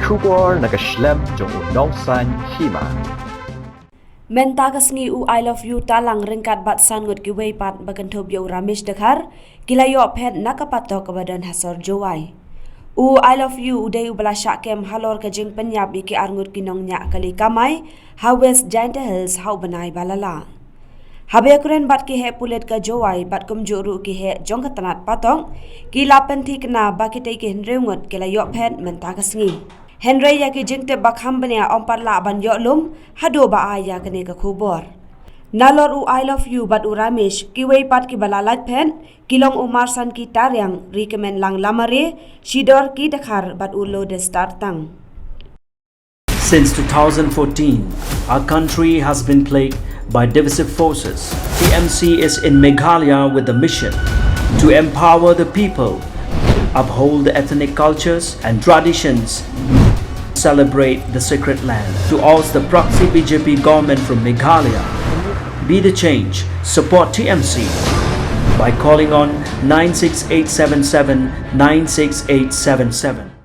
Shubor nagaslem jong unongsan Hima. Mentakas ngi u I love you talang ringkat bat sangut ki weipat bagantob yo Ramesh dekhar kilayo Phet nakapatok kebadan hasor Jowai. U I love you udai u belasyak kem halor ke jing penyap iki arngut kinong nyak kali kamai hawes giant hills hau benai balala. Habe kuren bat ki he pulet ke Jowai bat kumjuru ki he jong ketanat Patok ki lapen thi kena bakite ki henreungut kilayo Phet mentakas ngi. Henry ya ki jingte bakham bania ompat la ban yo lum hado ba aya kene ka khubor. Nalor u I love you bat u Ramesh ki weipat ki balalat Phet kilong umar san ki taryang recommend lang lamare shidor ki dekhar bat u lo de start tang. Since 2014, our country has been plagued by divisive forces. TMC is in Meghalaya with the mission to empower the people, uphold the ethnic cultures and traditions, celebrate the sacred land. To oust the proxy BJP government from Meghalaya, be the change, support TMC by calling on 96877 96877.